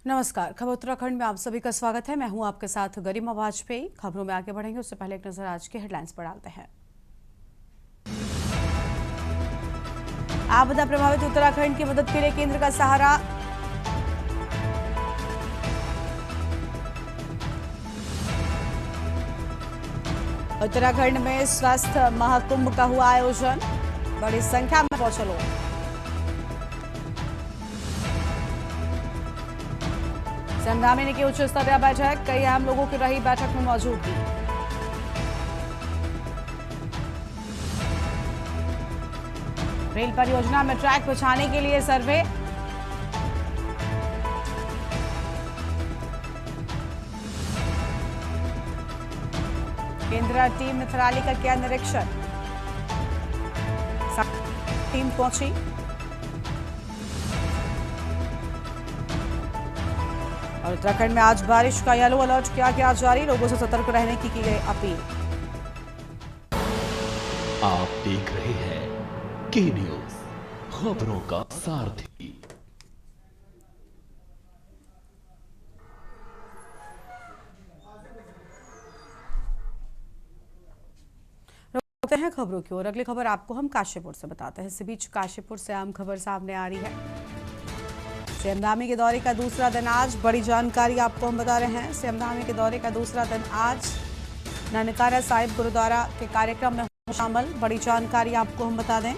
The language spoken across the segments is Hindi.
नमस्कार। खबर उत्तराखंड में आप सभी का स्वागत है। मैं हूं आपके साथ गरिमा वाजपेयी। खबरों में आगे बढ़ेंगे उससे पहले एक नजर आज के हेडलाइंस पर डालते हैं। आपदा प्रभावित उत्तराखंड की मदद के लिए केंद्र का सहारा। उत्तराखंड में स्वास्थ्य महाकुंभ का हुआ आयोजन, बड़ी संख्या में पहुंचे लोग। संधामी ने की उच्च स्तरीय बैठक, कई अहम लोगों की रही बैठक में मौजूदगी। रेल परियोजना में ट्रैक बिछाने के लिए सर्वे। केंद्रीय टीम ने थराली का किया निरीक्षण, टीम पहुंची। और उत्तराखंड में आज बारिश का येलो अलर्ट किया गया जारी, लोगों से सतर्क रहने की गई अपील। आप देख रहे हैं के न्यूज, खबरों का सारथी। रोकते हैं खबरों की ओर। अगली खबर आपको हम काशीपुर से बताते हैं। इस बीच काशीपुर से अहम खबर सामने आ रही है। सीएम धामी के दौरे का दूसरा दिन आज, बड़ी जानकारी आपको हम बता रहे हैं। सीएम धामी के दौरे का दूसरा दिन आज ननकाना साहिब गुरुद्वारा के कार्यक्रम में शामिल, बड़ी जानकारी आपको हम बता दें।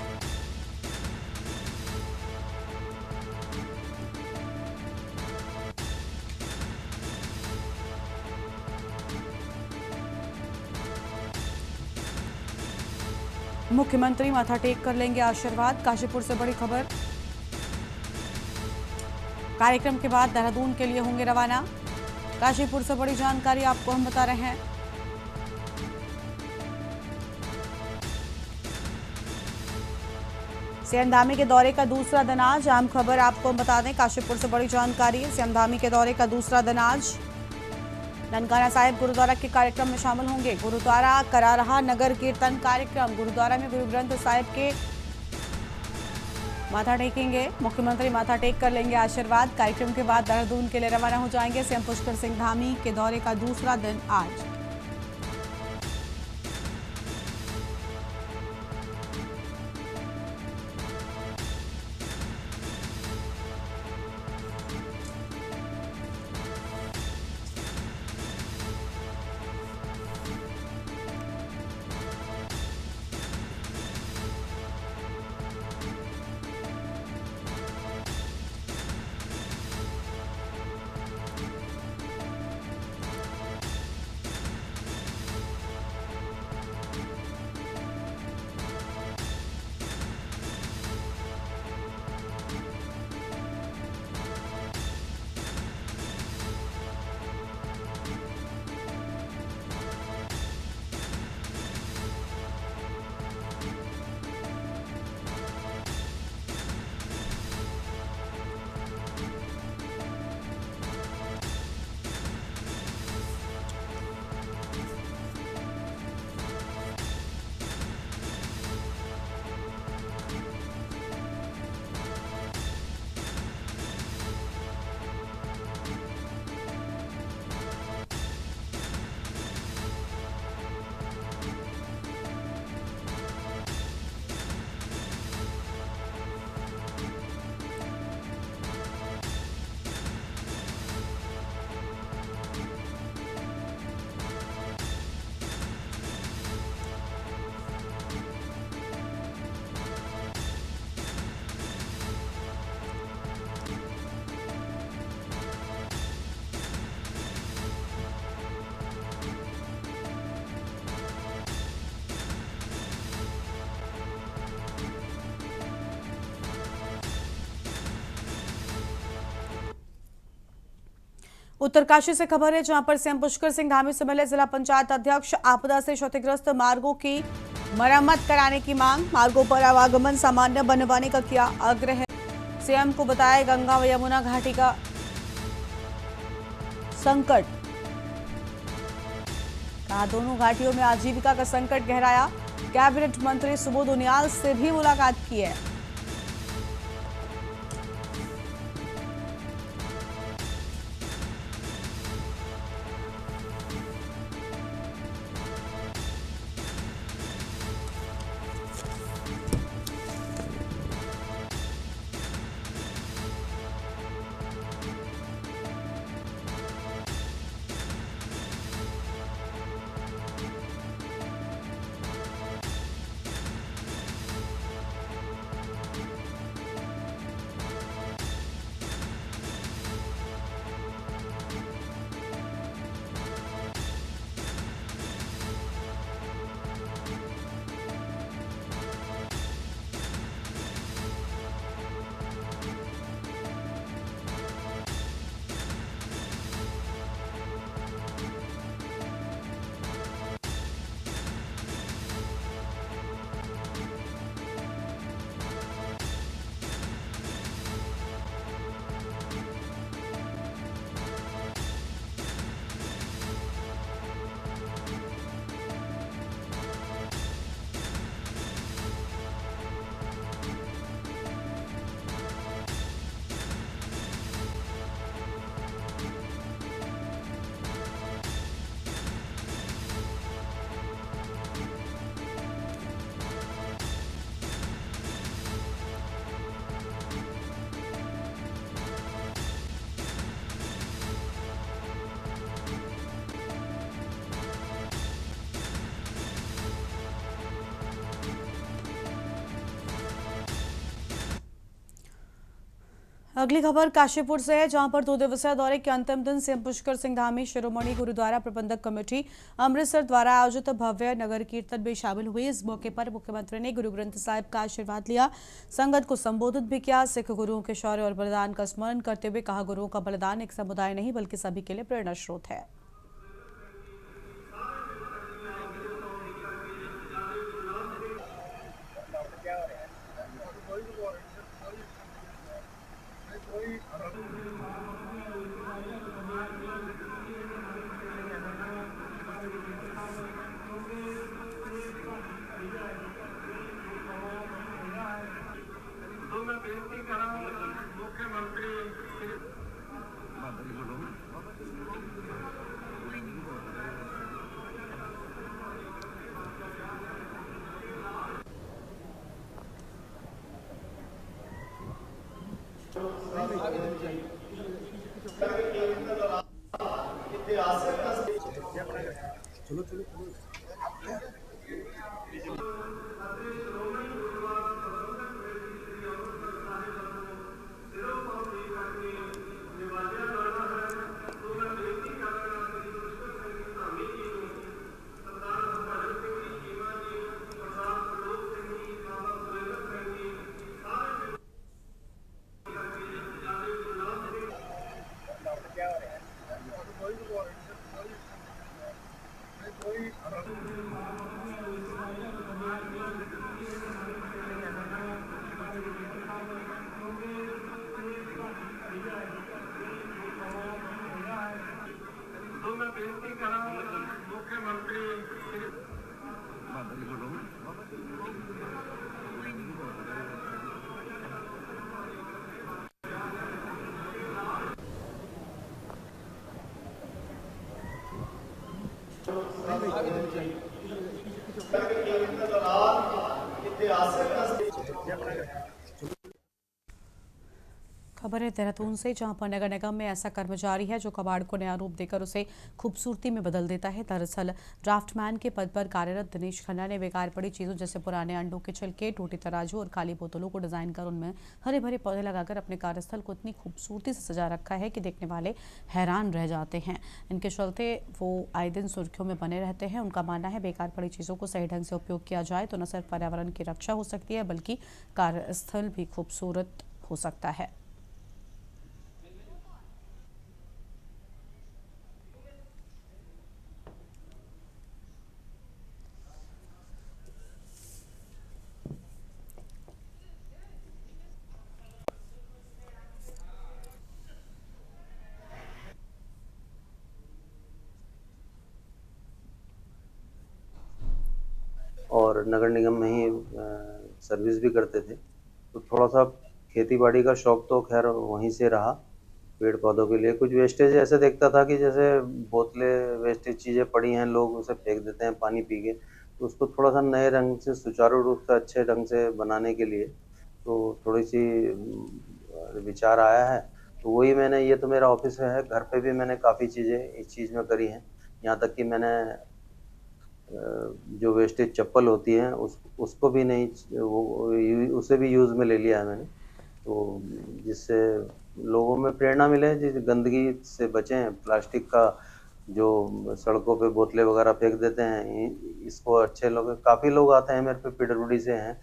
मुख्यमंत्री माथा टेक कर लेंगे आशीर्वाद, काशीपुर से बड़ी खबर। कार्यक्रम के बाद देहरादून के लिए होंगे रवाना, काशीपुर से बड़ी जानकारी आपको हम बता रहे हैं। सीएम धामी के दौरे का दूसरा दिन आज, अहम खबर आपको हम बता दें, काशीपुर से बड़ी जानकारी। सीएम धामी के दौरे का दूसरा दिन आज ननकाना साहिब गुरुद्वारा के कार्यक्रम में शामिल होंगे। गुरुद्वारा करा रहा नगर कीर्तन कार्यक्रम, गुरुद्वारा में गुरु ग्रंथ साहिब के माथा टेकेंगे मुख्यमंत्री, माथा टेक कर लेंगे आशीर्वाद। कार्यक्रम के बाद देहरादून के लिए रवाना हो जाएंगे। सीएम पुष्कर सिंह धामी के दौरे का दूसरा दिन आज। उत्तरकाशी से खबर है, जहां पर सीएम पुष्कर सिंह धामी से मिले जिला पंचायत अध्यक्ष। आपदा से क्षतिग्रस्त मार्गों की मरम्मत कराने की मांग, मार्गों पर आवागमन सामान्य बनवाने का किया आग्रह। सीएम को बताया गंगा व यमुना घाटी का संकट, कहा दोनों घाटियों में आजीविका का संकट गहराया। कैबिनेट मंत्री सुबोध उनियाल से भी मुलाकात की है। अगली खबर काशीपुर से है, जहां पर 2 दिवसीय दौरे के अंतिम दिन सीएम पुष्कर सिंह धामी शिरोमणि गुरुद्वारा प्रबंधक कमेटी अमृतसर द्वारा आयोजित भव्य नगर कीर्तन में शामिल हुए। इस मौके पर मुख्यमंत्री ने गुरु ग्रंथ साहिब का आशीर्वाद लिया, संगत को संबोधित भी किया। सिख गुरुओं के शौर्य और बलिदान का स्मरण करते हुए कहा, गुरुओं का बलिदान एक समुदाय नहीं बल्कि सभी के लिए प्रेरणा स्रोत है। खबर है देहरादून से, जहां पर नगर निगम में ऐसा कर्मचारी है जो कबाड़ को नया रूप देकर उसे खूबसूरती में बदल देता है। दरअसल ड्राफ्टमैन के पद पर कार्यरत दिनेश खन्ना ने बेकार पड़ी चीजों जैसे पुराने अंडों के छिलके, टूटी तराजू और खाली बोतलों को डिजाइन कर उनमें हरे भरे पौधे लगाकर अपने कार्यस्थल को इतनी खूबसूरती से सजा रखा है कि देखने वाले हैरान रह जाते हैं। इनके चलते वो आए दिन सुर्खियों में बने रहते हैं। उनका मानना है, बेकार पड़ी चीजों को सही ढंग से उपयोग किया जाए तो न सिर्फ पर्यावरण की रक्षा हो सकती है बल्कि कार्यस्थल भी खूबसूरत हो सकता है। और नगर निगम में ही सर्विस भी करते थे, तो थोड़ा सा खेती बाड़ी का शौक तो खैर वहीं से रहा। पेड़ पौधों के लिए कुछ वेस्टेज ऐसे देखता था कि जैसे बोतलें, वेस्टेज चीज़ें पड़ी हैं, लोग उसे फेंक देते हैं पानी पी के, तो उसको थोड़ा सा नए रंग से, सुचारू रूप से, अच्छे ढंग से बनाने के लिए तो थोड़ी सी विचार आया है। तो वही मैंने, ये तो मेरा ऑफिस है, घर पे भी मैंने काफ़ी चीज़ें इस चीज़ में करी हैं। यहाँ तक कि मैंने जो वेस्टेज चप्पल होती है उसको भी नहीं, वो उसे भी यूज़ में ले लिया है मैंने, तो जिससे लोगों में प्रेरणा मिले, जिस गंदगी से बचें। प्लास्टिक का जो सड़कों पे बोतलें वगैरह फेंक देते हैं, इसको अच्छे लोग, काफ़ी लोग आते हैं मेरे पे, पीडब्ल्यूडी से हैं।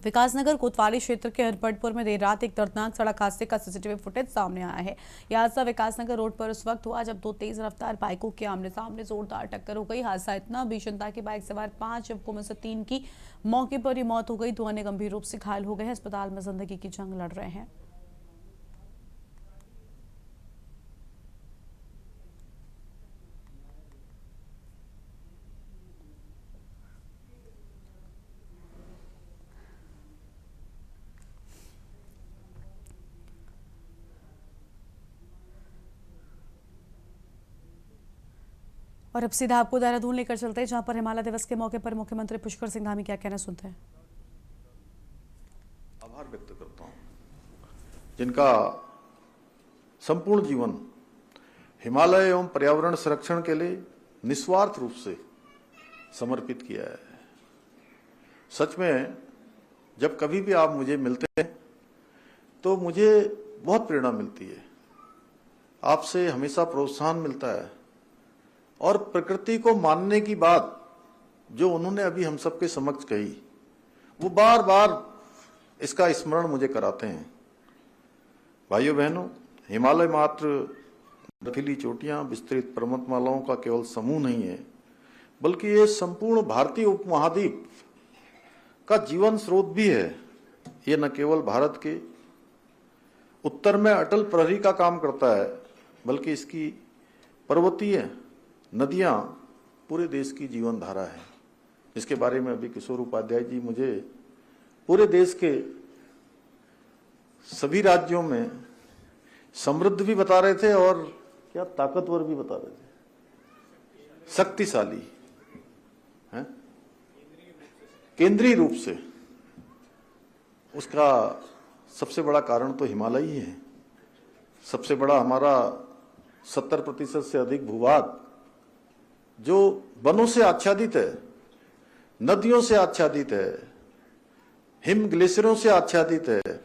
विकासनगर कोतवाली क्षेत्र के हरपटपुर में देर रात एक दर्दनाक सड़क हादसे का सीसीटीवी फुटेज सामने आया है। यह हादसा विकासनगर रोड पर उस वक्त हुआ जब 2 तेज रफ्तार बाइकों के आमने सामने जोरदार टक्कर हो गई। हादसा इतना भीषण था कि बाइक सवार 5 युवकों में से 3 की मौके पर ही मौत हो गई। 2 अन्य गंभीर रूप से घायल हो गए हैं, अस्पताल में जिंदगी की जंग लड़ रहे हैं। और अब सीधा आपको देहरादून लेकर चलते हैं, जहां पर हिमालय दिवस के मौके पर मुख्यमंत्री पुष्कर सिंह धामी क्या कहना सुनते हैं। आभार व्यक्त करता हूं जिनका संपूर्ण जीवन हिमालय एवं पर्यावरण संरक्षण के लिए निस्वार्थ रूप से समर्पित किया है। सच में जब कभी भी आप मुझे मिलते हैं तो मुझे बहुत प्रेरणा मिलती है, आपसे हमेशा प्रोत्साहन मिलता है। और प्रकृति को मानने की बात जो उन्होंने अभी हम सबके समक्ष कही, वो बार बार इसका स्मरण मुझे कराते हैं। भाइयों बहनों, हिमालय मात्र बर्फीली चोटियां, विस्तृत पर्वतमालाओं का केवल समूह नहीं है, बल्कि ये संपूर्ण भारतीय उपमहाद्वीप का जीवन स्रोत भी है। ये न केवल भारत के उत्तर में अटल प्रहरी का काम करता है, बल्कि इसकी पर्वतीय नदियां पूरे देश की जीवन धारा है, जिसके बारे में अभी किशोर उपाध्याय जी मुझे पूरे देश के सभी राज्यों में समृद्ध भी बता रहे थे और क्या ताकतवर भी बता रहे थे, शक्तिशाली है केंद्रीय रूप से। उसका सबसे बड़ा कारण तो हिमालय ही है। सबसे बड़ा हमारा 70% से अधिक भूभाग जो वनों से आच्छादित है, नदियों से आच्छादित है, हिम ग्लेशियरों से आच्छादित है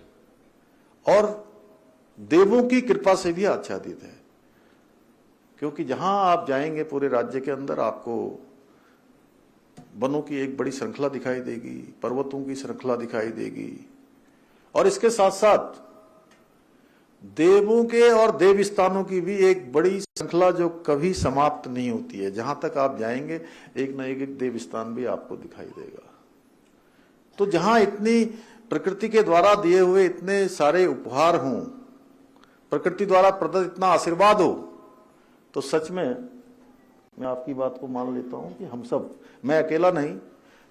और देवों की कृपा से भी आच्छादित है। क्योंकि जहां आप जाएंगे पूरे राज्य के अंदर आपको वनों की एक बड़ी श्रृंखला दिखाई देगी, पर्वतों की श्रृंखला दिखाई देगी, और इसके साथ साथ देवों के और देव स्थानों की भी एक बड़ी श्रृंखला जो कभी समाप्त नहीं होती है। जहां तक आप जाएंगे एक न एक देव स्थान भी आपको दिखाई देगा। तो जहां इतनी प्रकृति के द्वारा दिए हुए इतने सारे उपहार हों, प्रकृति द्वारा प्रदत्त इतना आशीर्वाद हो, तो सच में मैं आपकी बात को मान लेता हूं कि हम सब, मैं अकेला नहीं,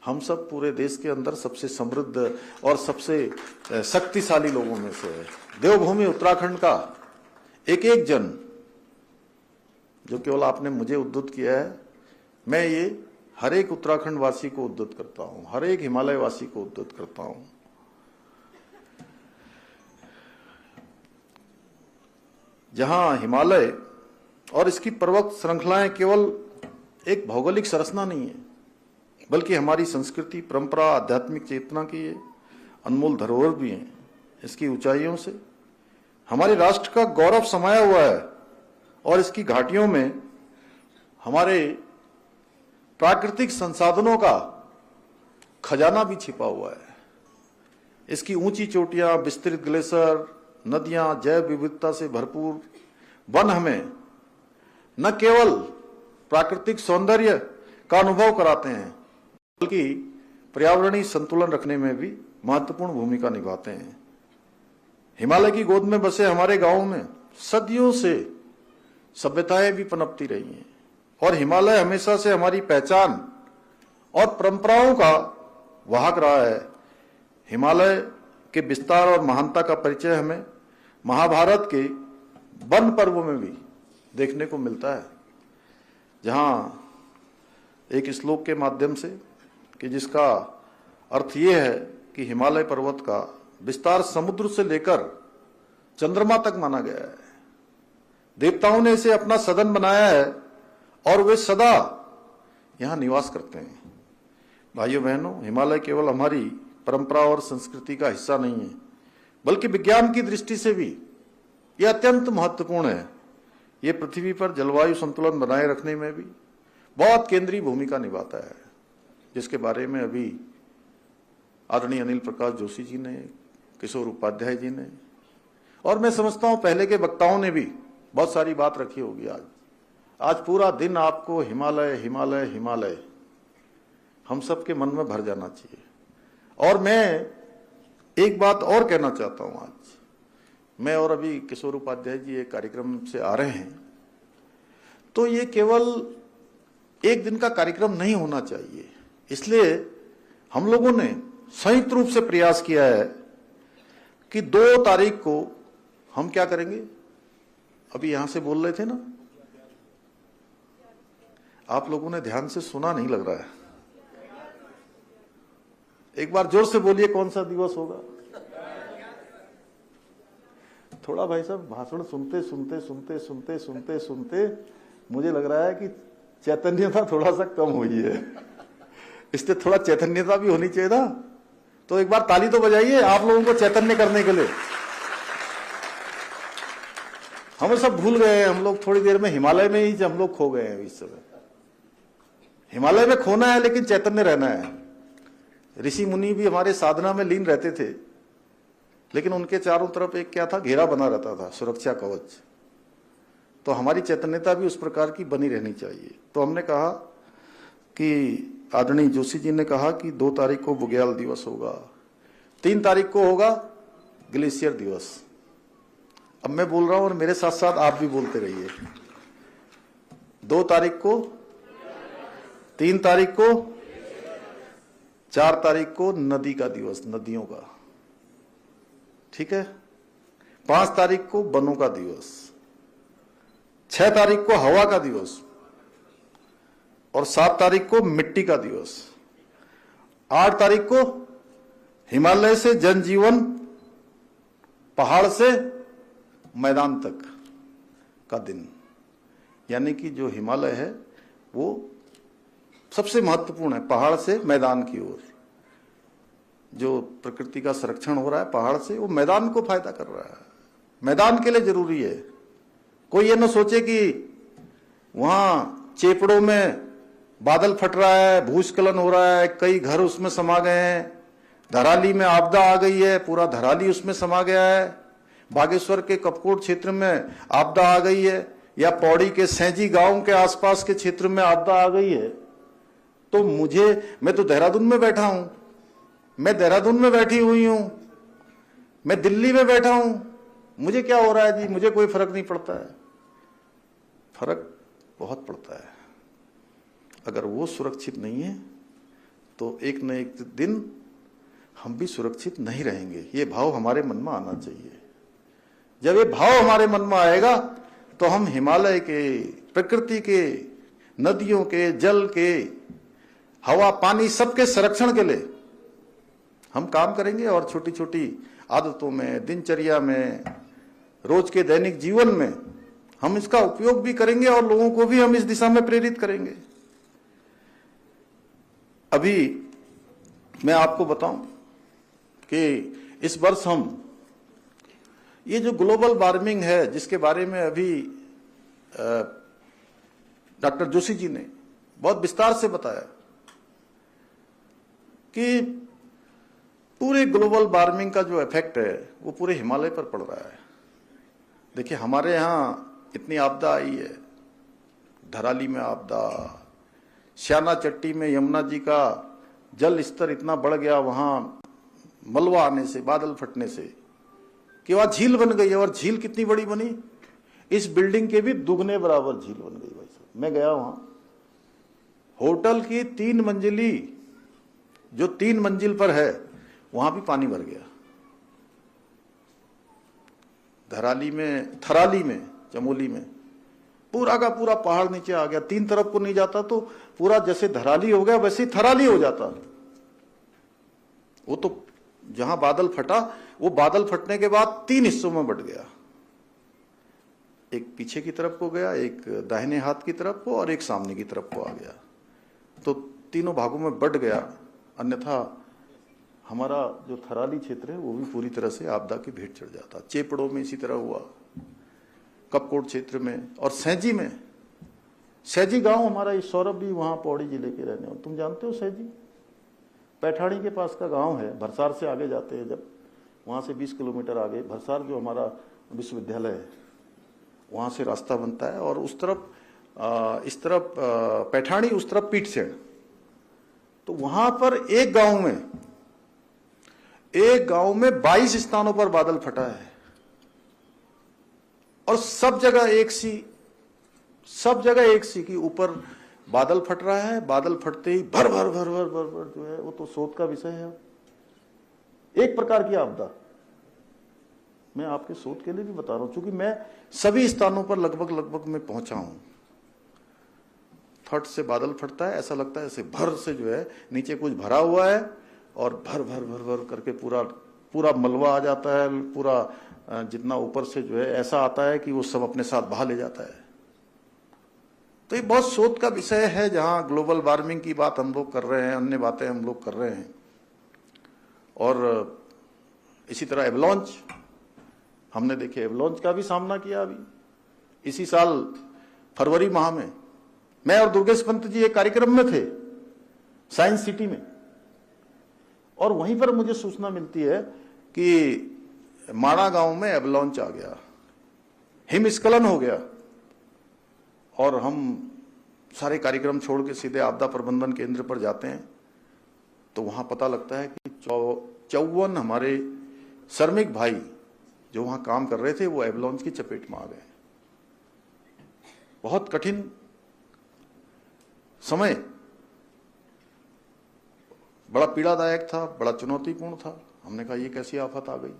हम सब पूरे देश के अंदर सबसे समृद्ध और सबसे शक्तिशाली लोगों में से है। देवभूमि उत्तराखंड का एक एक जन, जो केवल आपने मुझे उद्धृत किया है, मैं ये हर एक उत्तराखंड वासी को उद्धृत करता हूं, हर एक हिमालय वासी को उद्धृत करता हूं। जहां हिमालय और इसकी पर्वत श्रृंखलाएं केवल एक भौगोलिक संरचना नहीं है, बल्कि हमारी संस्कृति, परंपरा, आध्यात्मिक चेतना की ये अनमोल धरोहर भी है। इसकी ऊंचाइयों से हमारे राष्ट्र का गौरव समाया हुआ है और इसकी घाटियों में हमारे प्राकृतिक संसाधनों का खजाना भी छिपा हुआ है। इसकी ऊंची चोटियां, विस्तृत ग्लेशियर, नदियां, जैव विविधता से भरपूर वन हमें न केवल प्राकृतिक सौंदर्य का अनुभव कराते हैं, बल्कि पर्यावरणीय संतुलन रखने में भी महत्वपूर्ण भूमिका निभाते हैं। हिमालय की गोद में बसे हमारे गांवों में सदियों से सभ्यताएं भी पनपती रही हैं और हिमालय हमेशा से हमारी पहचान और परंपराओं का वाहक रहा है। हिमालय के विस्तार और महानता का परिचय हमें महाभारत के वन पर्व में भी देखने को मिलता है, जहां एक श्लोक के माध्यम से, कि जिसका अर्थ यह है कि हिमालय पर्वत का विस्तार समुद्र से लेकर चंद्रमा तक माना गया है। देवताओं ने इसे अपना सदन बनाया है और वे सदा यहां निवास करते हैं। भाइयों बहनों, हिमालय केवल हमारी परंपरा और संस्कृति का हिस्सा नहीं है, बल्कि विज्ञान की दृष्टि से भी यह अत्यंत महत्वपूर्ण है। यह पृथ्वी पर जलवायु संतुलन बनाए रखने में भी बहुत केंद्रीय भूमिका निभाता है, जिसके बारे में अभी आदरणीय अनिल प्रकाश जोशी जी ने, किशोर उपाध्याय जी ने, और मैं समझता हूं पहले के वक्ताओं ने भी बहुत सारी बात रखी होगी। आज पूरा दिन आपको हिमालय हिमालय हिमालय हम सबके मन में भर जाना चाहिए। और मैं एक बात और कहना चाहता हूं। आज मैं और अभी किशोर उपाध्याय जी एक कार्यक्रम से आ रहे हैं, तो ये केवल एक दिन का कार्यक्रम नहीं होना चाहिए। इसलिए हम लोगों ने संयुक्त रूप से प्रयास किया है कि 2 तारीख को हम क्या करेंगे। अभी यहां से बोल रहे थे ना, आप लोगों ने ध्यान से सुना नहीं लग रहा है। एक बार जोर से बोलिए, कौन सा दिवस होगा। थोड़ा भाई साहब भाषण सुनते सुनते सुनते सुनते सुनते सुनते मुझे लग रहा है कि चैतन्यता थोड़ा सा कम हुई है। इसलिए थोड़ा चैतन्यता भी होनी चाहिए ना। तो एक बार ताली तो बजाइए आप लोगों को चैतन्य करने के लिए। हम सब भूल गए, हम लोग थोड़ी देर में हिमालय में ही हम लोग खो गए हैं। इस समय हिमालय में खोना है लेकिन चैतन्य रहना है। ऋषि मुनि भी हमारे साधना में लीन रहते थे, लेकिन उनके चारों तरफ एक क्या था, घेरा बना रहता था, सुरक्षा कवच। तो हमारी चैतन्यता भी उस प्रकार की बनी रहनी चाहिए। तो हमने कहा कि आदरणीय जोशी जी ने कहा कि 2 तारीख को बुग्याल दिवस होगा, 3 तारीख को होगा ग्लेशियर दिवस। अब मैं बोल रहा हूं और मेरे साथ साथ आप भी बोलते रहिए। 2 तारीख को, 3 तारीख को, 4 तारीख को नदी का दिवस, नदियों का, ठीक है। 5 तारीख को वनों का दिवस, 6 तारीख को हवा का दिवस और 7 तारीख को मिट्टी का दिवस। 8 तारीख को हिमालय से जनजीवन, पहाड़ से मैदान तक का दिन। यानी कि जो हिमालय है वो सबसे महत्वपूर्ण है, पहाड़ से मैदान की ओर। जो प्रकृति का संरक्षण हो रहा है पहाड़ से, वो मैदान को फायदा कर रहा है, मैदान के लिए जरूरी है। कोई ये न सोचे कि वहां चेपड़ों में बादल फट रहा है, भूस्खलन हो रहा है, कई घर उसमें समा गए हैं, धराली में आपदा आ गई है, पूरा धराली उसमें समा गया है, बागेश्वर के कपकोट क्षेत्र में आपदा आ गई है, या पौड़ी के सैंजी गांव के आसपास के क्षेत्र में आपदा आ गई है। तो मैं तो देहरादून में बैठा हूं, मैं देहरादून में बैठी हुई हूं, मैं दिल्ली में बैठा हूं, मुझे क्या हो रहा है जी, मुझे कोई फर्क नहीं पड़ता है। फर्क बहुत पड़ता है। अगर वो सुरक्षित नहीं है तो एक न एक दिन हम भी सुरक्षित नहीं रहेंगे। ये भाव हमारे मन में आना चाहिए। जब ये भाव हमारे मन में आएगा तो हम हिमालय के, प्रकृति के, नदियों के, जल के, हवा पानी सबके संरक्षण के लिए हम काम करेंगे। और छोटी छोटी आदतों में, दिनचर्या में, रोज के दैनिक जीवन में हम इसका उपयोग भी करेंगे और लोगों को भी हम इस दिशा में प्रेरित करेंगे। अभी मैं आपको बताऊं कि इस वर्ष हम ये जो ग्लोबल वार्मिंग है, जिसके बारे में अभी डॉक्टर जोशी जी ने बहुत विस्तार से बताया कि पूरे ग्लोबल वार्मिंग का जो इफेक्ट है वो पूरे हिमालय पर पड़ रहा है। देखिए हमारे यहां इतनी आपदा आई है, धराली में आपदा, श्याना चट्टी में यमुना जी का जल स्तर इतना बढ़ गया वहां मलबा आने से, बादल फटने से, कि वहां झील बन गई है। और झील कितनी बड़ी बनी, इस बिल्डिंग के भी दुगने बराबर झील बन गई। भाई साहब मैं गया वहां, होटल की 3 मंजिली जो 3 मंजिल पर है वहां भी पानी भर गया। धराली में, थराली में, चमोली में पूरा का पूरा पहाड़ नीचे आ गया। 3 तरफ को नहीं जाता तो पूरा जैसे धराली हो गया वैसे ही थराली हो जाता। वो तो जहां बादल फटा, वो बादल फटने के बाद 3 हिस्सों में बट गया। एक पीछे की तरफ को गया, एक दाहिने हाथ की तरफ को, और एक सामने की तरफ को आ गया। तो तीनों भागों में बट गया। अन्यथा हमारा जो थराली क्षेत्र है वो भी पूरी तरह से आपदा की भेंट चढ़ जाता। चेपड़ों में इसी तरह हुआ, कपकोट क्षेत्र में, और सैंजी में। सैंजी गांव हमारा, इस सौरभ भी वहां पौड़ी जिले के रहने वाले, तुम जानते हो सैंजी? पैठाणी के पास का गांव है। भरसार से आगे जाते हैं जब, वहां से 20 किलोमीटर आगे भरसार जो हमारा विश्वविद्यालय है वहां से रास्ता बनता है। और उस तरफ इस तरफ पैठाणी, उस तरफ पीठसेन। तो वहां पर एक गांव में 22 स्थानों पर बादल फटा है। और सब जगह एक सी कि ऊपर बादल फट रहा है। बादल फटते ही भर भर भर भर भर भर जो है वो तो शोध का विषय है। एक प्रकार की आपदा। मैं आपके शोध के लिए भी बता रहा हूं, क्योंकि मैं सभी स्थानों पर लगभग मैं पहुंचा हूं। फट से बादल फटता है, ऐसा लगता है ऐसे भर से जो है नीचे कुछ भरा हुआ है और भर भर भर भर करके पूरा मलबा आ जाता है। पूरा जितना ऊपर से जो है ऐसा आता है कि वो सब अपने साथ बहा ले जाता है। तो ये बहुत शोध का विषय है, जहां ग्लोबल वार्मिंग की बात हम लोग कर रहे हैं, अन्य बातें हम लोग कर रहे हैं। और इसी तरह एवलॉन्च हमने देखे, एवलॉन्च का भी सामना किया। अभी इसी साल फरवरी माह में मैं और दुर्गेश पंत जी एक कार्यक्रम में थे साइंस सिटी में, और वहीं पर मुझे सूचना मिलती है कि माणा गांव में एवलॉन्च आ गया, हिमस्खलन हो गया, और हम सारे कार्यक्रम छोड़ के सीधे आपदा प्रबंधन केंद्र पर जाते हैं तो वहां पता लगता है कि 54 हमारे श्रमिक भाई जो वहां काम कर रहे थे वो एवलॉन्च की चपेट में आ गए। बहुत कठिन समय, बड़ा पीड़ादायक था, बड़ा चुनौतीपूर्ण था। हमने कहा ये कैसी आफत आ गई।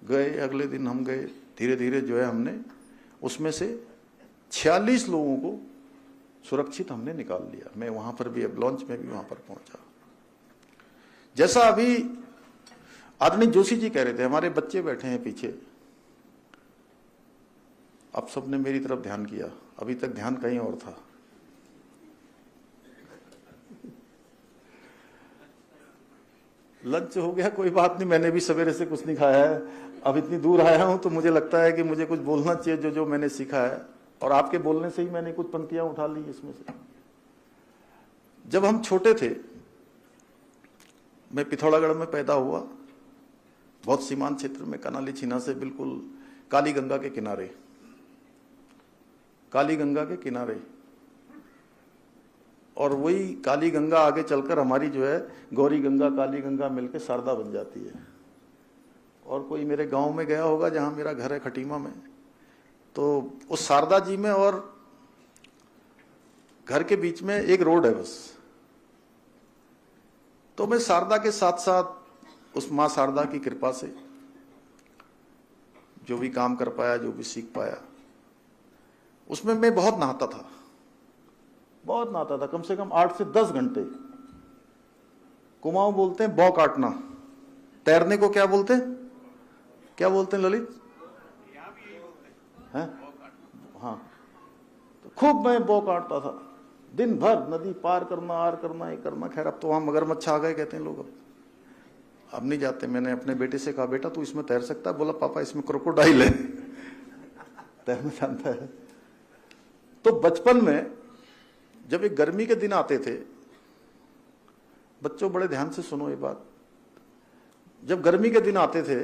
गए, अगले दिन हम गए, धीरे धीरे जो है हमने उसमें से 46 लोगों को सुरक्षित हमने निकाल लिया। मैं वहां पर भी एवलॉन्च में भी वहां पर पहुंचा। जैसा अभी आदरणीय जोशी जी कह रहे थे, हमारे बच्चे बैठे हैं पीछे, अब सबने मेरी तरफ ध्यान किया, अभी तक ध्यान कहीं और था। लंच हो गया, कोई बात नहीं, मैंने भी सवेरे से कुछ नहीं खाया है, अब इतनी दूर आया हूं तो मुझे लगता है कि मुझे कुछ बोलना चाहिए जो जो मैंने सीखा है, और आपके बोलने से ही मैंने कुछ पंक्तियां उठा ली इसमें से। जब हम छोटे थे, मैं पिथौरागढ़ में पैदा हुआ, बहुत सीमांत क्षेत्र में, कनाली छीना से बिल्कुल काली गंगा के किनारे, काली गंगा के किनारे, और वही काली गंगा आगे चलकर हमारी जो है गौरी गंगा काली गंगा मिलकर शारदा बन जाती है। और कोई मेरे गांव में गया होगा जहां मेरा घर है खटीमा में, तो उस शारदा जी में और घर के बीच में एक रोड है बस। तो मैं शारदा के साथ साथ उस मां शारदा की कृपा से जो भी काम कर पाया, जो भी सीख पाया, उसमें मैं बहुत नहाता था, बहुत नहाता था, कम से कम 8 से 10 घंटे। कुमाऊं बोलते हैं बौ काटना, तैरने को क्या बोलते हैं, क्या बोलते हैं ललित? हैं? हाँ, तो खूब मैं बौ काटता था, दिन भर नदी पार करना, आर करना, ये करना। खैर अब तो वहां मगरमच्छ आ गए कहते हैं लोग, अब नहीं जाते। मैंने अपने बेटे से कहा, बेटा तू इसमें तैर सकता है? बोला पापा इसमें क्रोकोडाइल है। तैरना जानता है। तो बचपन में जब एक गर्मी के दिन आते थे, बच्चों बड़े ध्यान से सुनो ये बात, जब गर्मी के दिन आते थे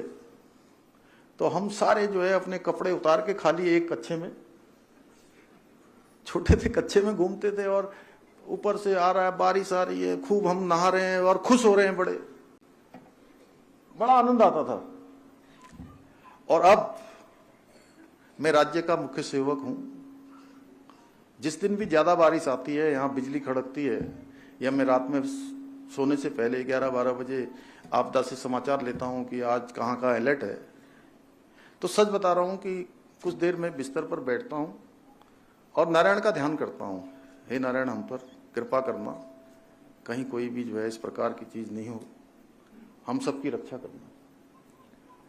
तो हम सारे जो है अपने कपड़े उतार के खाली एक कच्छे में, छोटे थे कच्छे में घूमते थे, और ऊपर से आ रहा है, बारिश आ रही है, खूब हम नहा रहे हैं और खुश हो रहे हैं, बड़ा आनंद आता था। और अब मैं राज्य का मुख्य सेवक हूं, जिस दिन भी ज्यादा बारिश आती है, यहां बिजली खड़कती है, या मैं रात में सोने से पहले 11-12 बजे आपदा से समाचार लेता हूं कि आज कहां का अलर्ट है, तो सच बता रहा हूं कि कुछ देर में बिस्तर पर बैठता हूं और नारायण का ध्यान करता हूं। हे नारायण, हम पर कृपा करना, कहीं कोई भी जो है इस प्रकार की चीज नहीं हो, हम सबकी रक्षा करना।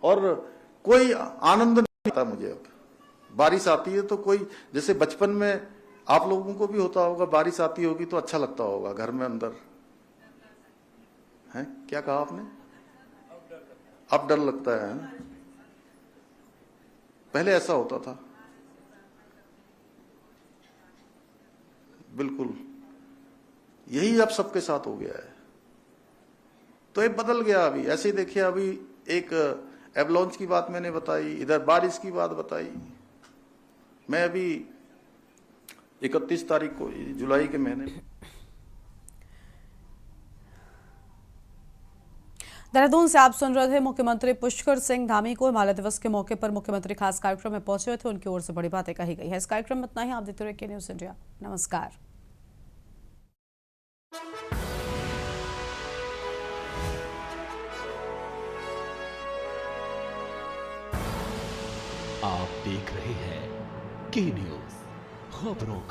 और कोई आनंद नहीं आता मुझे। अब बारिश आती है तो कोई, जैसे बचपन में आप लोगों को भी होता होगा, बारिश आती होगी तो अच्छा लगता होगा घर में अंदर, है? क्या कहा आपने? अब डर लगता है। पहले ऐसा होता था, बिल्कुल यही अब सबके साथ हो गया है। तो ये बदल गया। अभी ऐसे ही देखिए, अभी एक एवलॉन्च की बात मैंने बताई, इधर बारिश की बात बताई। मैं अभी 31 तारीख को, जुलाई के महीने में, देहरादून से आप सुन रहे थे मुख्यमंत्री पुष्कर सिंह धामी को। हिमालय दिवस के मौके पर मुख्यमंत्री खास कार्यक्रम में पहुंचे हुए थे, उनकी ओर से बड़ी बातें कही गई है। इस कार्यक्रम में इतना ही। आप देखते रहिए के न्यूज़ इंडिया। नमस्कार। आप देख रहे हैं के न्यूज़, खबरों का